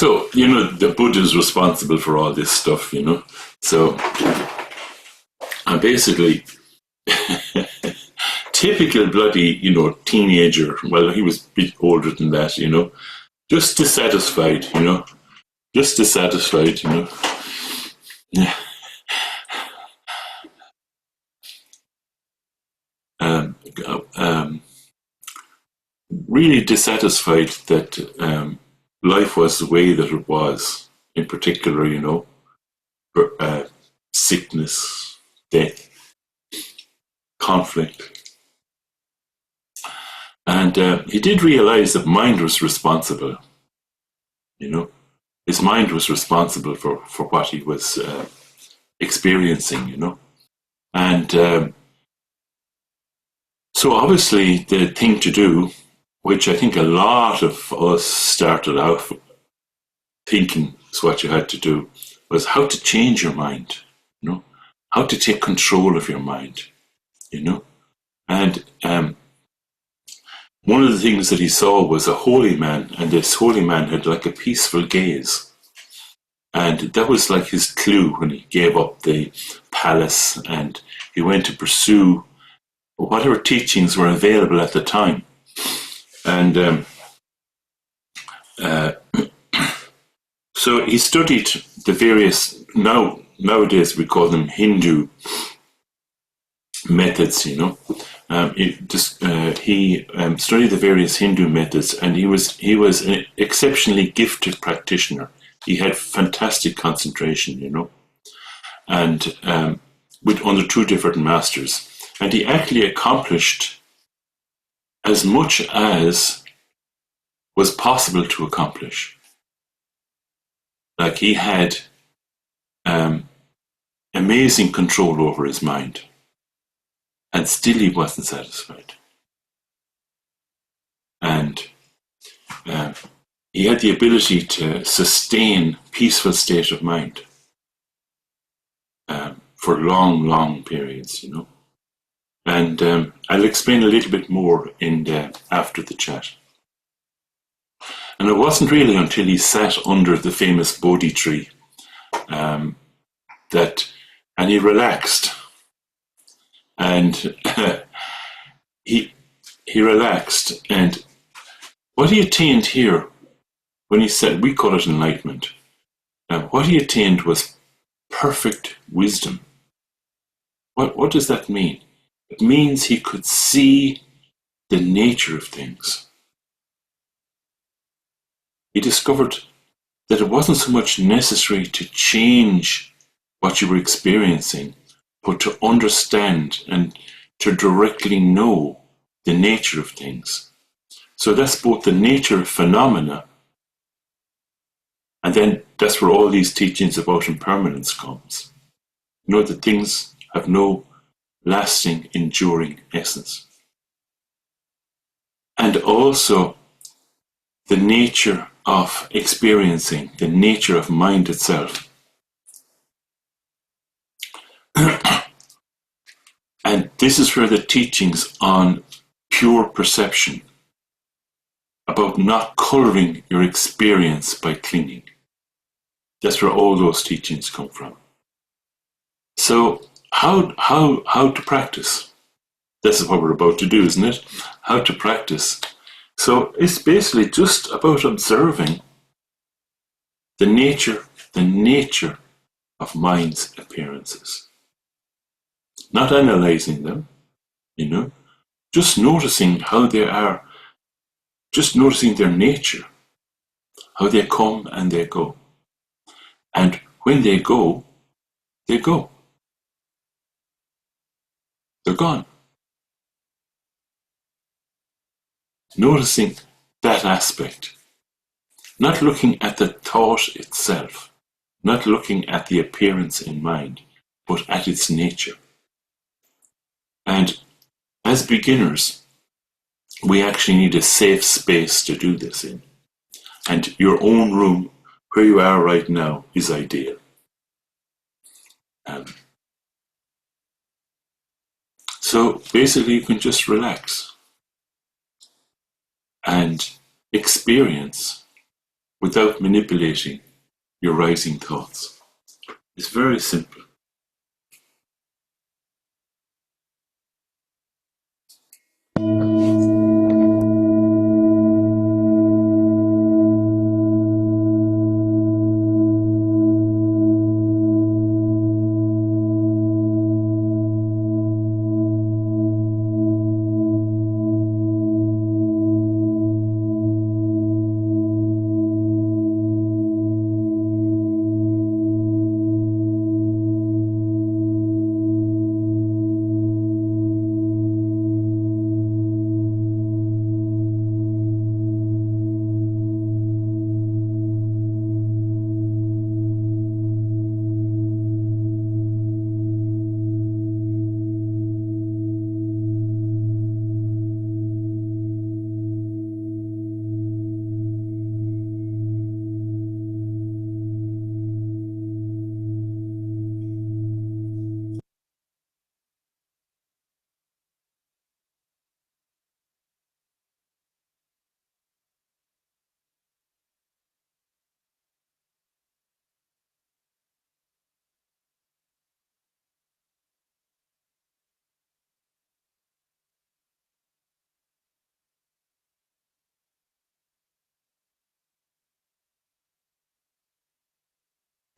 So, the Buddha is responsible for all this stuff, So, and basically, typical bloody, teenager, well, he was a bit older than that, just dissatisfied, just dissatisfied, Yeah. Really dissatisfied that life was the way that it was, in particular, sickness, death, conflict. And he did realize that mind was responsible, His mind was responsible for what he was experiencing, And so obviously the thing to do, which I think a lot of us started out thinking is what you had to do, was how to change your mind, how to take control of your mind, And one of the things that he saw was a holy man, and this holy man had like a peaceful gaze. And that was like his clue when he gave up the palace and he went to pursue whatever teachings were available at the time. And so he studied the various, nowadays we call them Hindu methods, He studied the various Hindu methods, and he was an exceptionally gifted practitioner. He had fantastic concentration, and under two different masters. And he actually accomplished as much as was possible to accomplish. Like he had amazing control over his mind, and still he wasn't satisfied. And he had the ability to sustain peaceful state of mind for long, long periods, And I'll explain a little bit more after the chat. And it wasn't really until he sat under the famous Bodhi tree and he relaxed. And he relaxed. And what he attained here, when he said, we call it enlightenment, what he attained was perfect wisdom. What does that mean? It means he could see the nature of things. He discovered that it wasn't so much necessary to change what you were experiencing, but to understand and to directly know the nature of things. So that's both the nature of phenomena, and then that's where all these teachings about impermanence comes. That things have no lasting, enduring essence. And also the nature of experiencing, the nature of mind itself. And this is where the teachings on pure perception, about not coloring your experience by clinging, that's where all those teachings come from. So how to practice? This is what we're about to do, isn't it? How to practice. So it's basically just about observing the nature of mind's appearances. Not analyzing them, just noticing how they are, just noticing their nature, how they come and they go. And when they go, they go. They're gone. Noticing that aspect. Not looking at the thought itself. Not looking at the appearance in mind, but at its nature. And as beginners, we actually need a safe space to do this in. And your own room, where you are right now, is ideal. So basically, you can just relax and experience without manipulating your rising thoughts. It's very simple.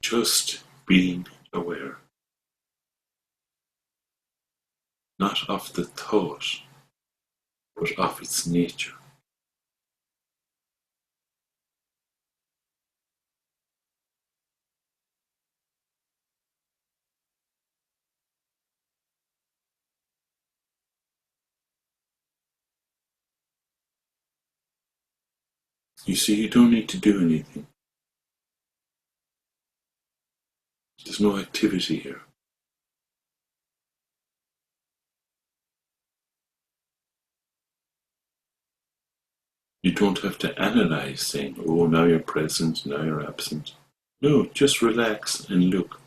Just being aware, not of the thought, but of its nature. You see, you don't need to do anything. There's no activity here. You don't have to analyze saying, oh, now you're present, now you're absent. No, just relax and look.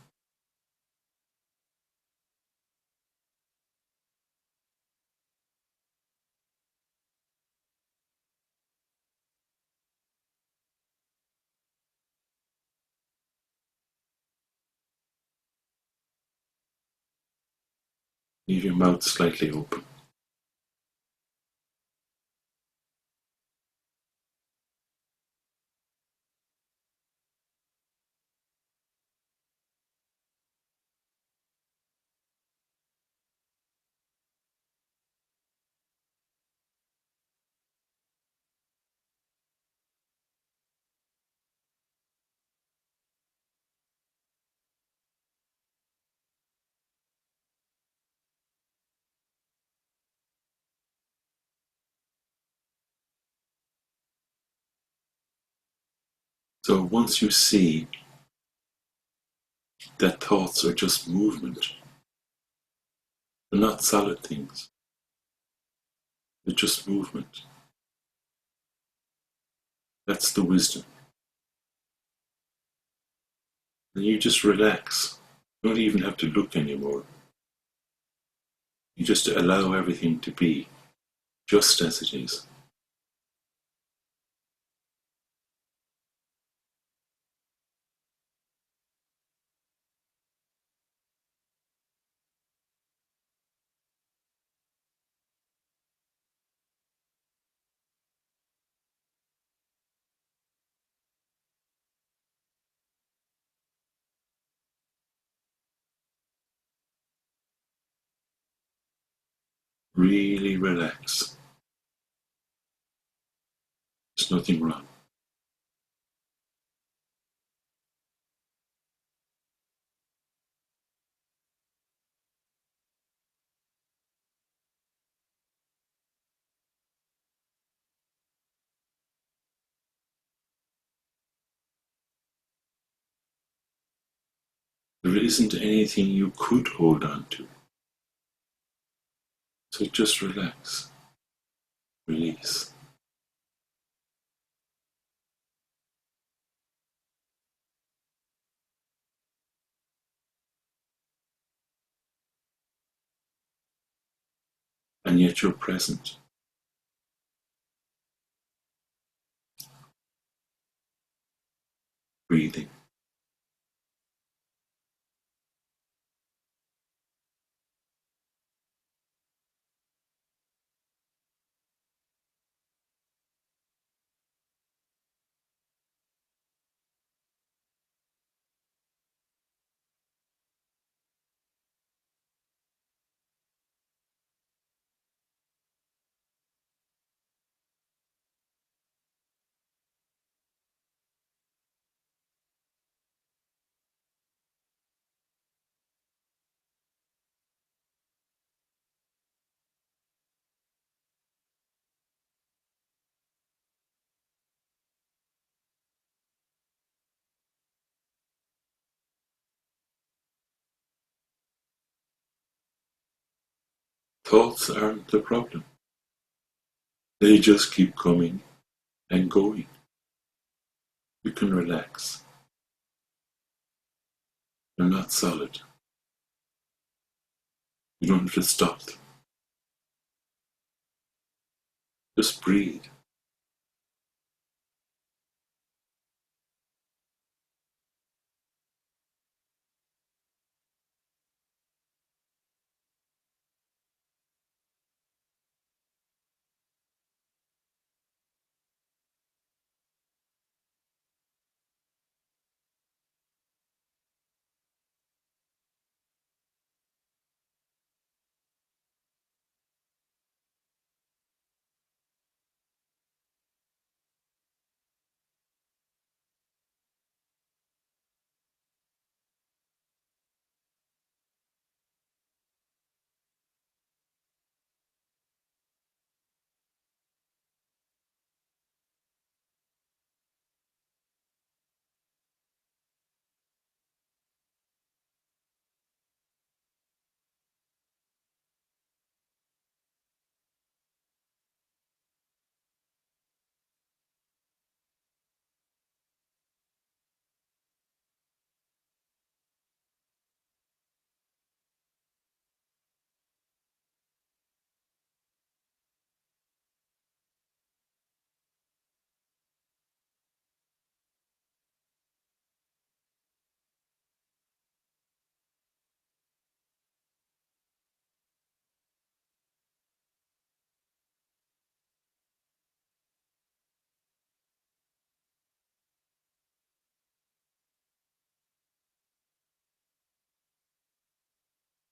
Leave your mouth slightly open. So once you see that thoughts are just movement, they're not solid things, they're just movement. That's the wisdom. And you just relax. You don't even have to look anymore. You just allow everything to be just as it is. Really relax. There's nothing wrong. There isn't anything you could hold on to. So just relax, release. And yet you're present. breathing. Thoughts aren't the problem. They just keep coming and going. You can relax. They're not solid. You don't have to stop them. Just breathe.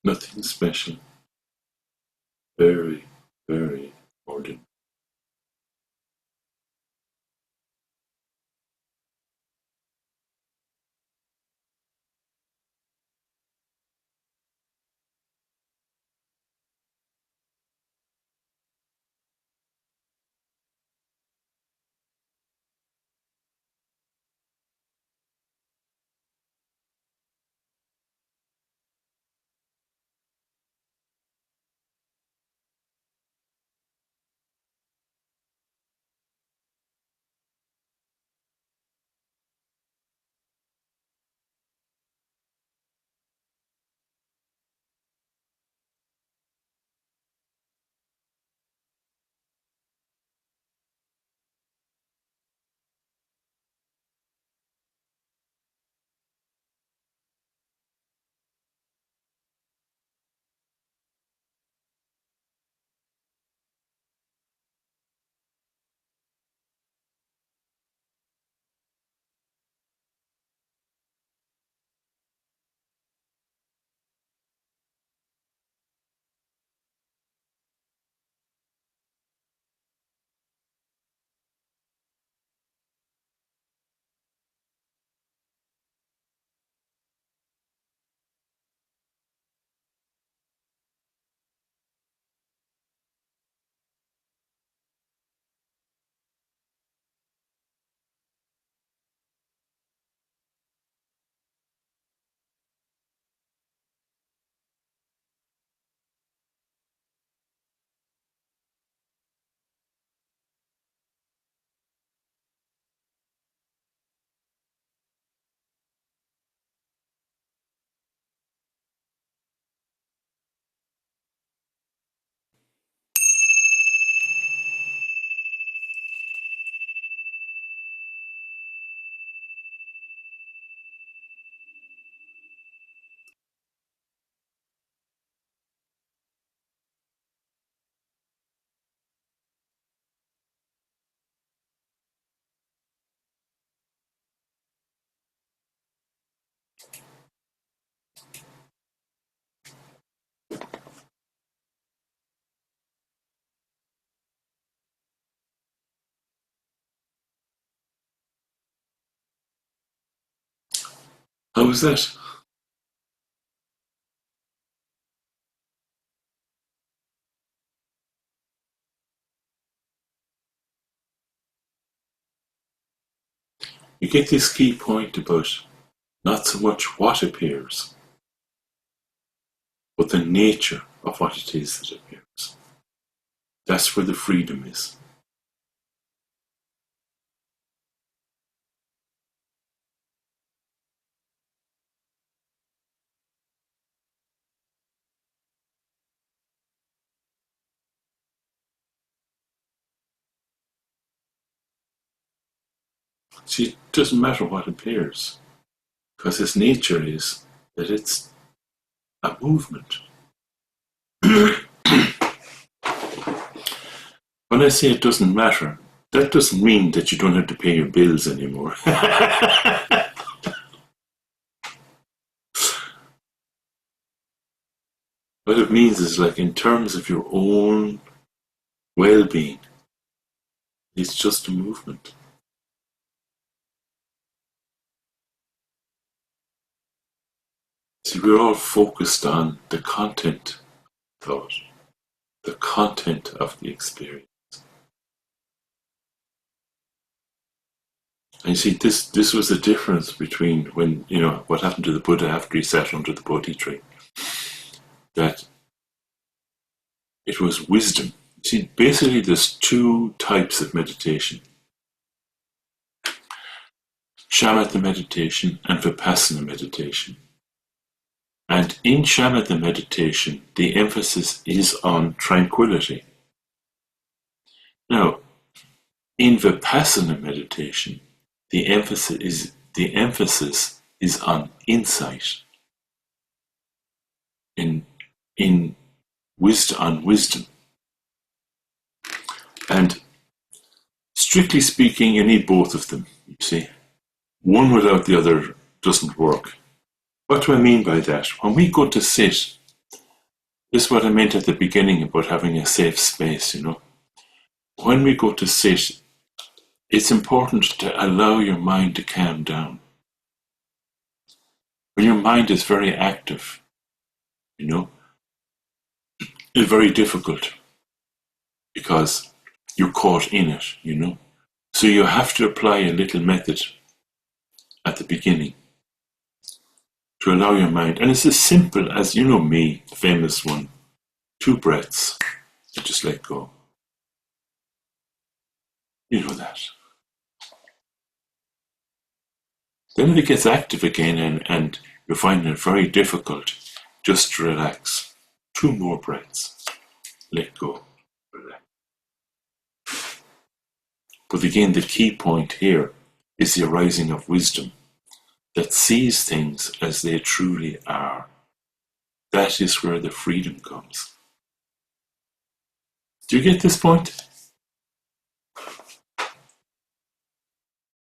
Nothing special. Very, very ordinary. How was that? You get this key point about not so much what appears, but the nature of what it is that appears. That's where the freedom is. See, it doesn't matter what appears, because its nature is that it's a movement. When I say it doesn't matter, that doesn't mean that you don't have to pay your bills anymore. What it means is, like, in terms of your own well-being, it's just a movement. See, we're all focused on the content thought, the content of the experience. And you see, this was the difference between when, what happened to the Buddha after he sat under the Bodhi tree. That it was wisdom. See, basically there's two types of meditation. Shamatha meditation and Vipassana meditation. And in Shamatha meditation, the emphasis is on tranquility. Now, in Vipassana meditation, the emphasis is on insight, in wisdom. And strictly speaking, you need both of them, you see. One without the other doesn't work. What do I mean by that? When we go to sit, this is what I meant at the beginning about having a safe space, When we go to sit, it's important to allow your mind to calm down. When your mind is very active, it's very difficult because you're caught in it, So you have to apply a little method at the beginning to allow your mind, and it's as simple as, me, the famous one, 2 breaths, and just let go. You know that. Then if it gets active again and you're finding it very difficult, just relax. 2 more breaths. Let go. Relax. But again, the key point here is the arising of wisdom that sees things as they truly are. That is where the freedom comes. Do you get this point?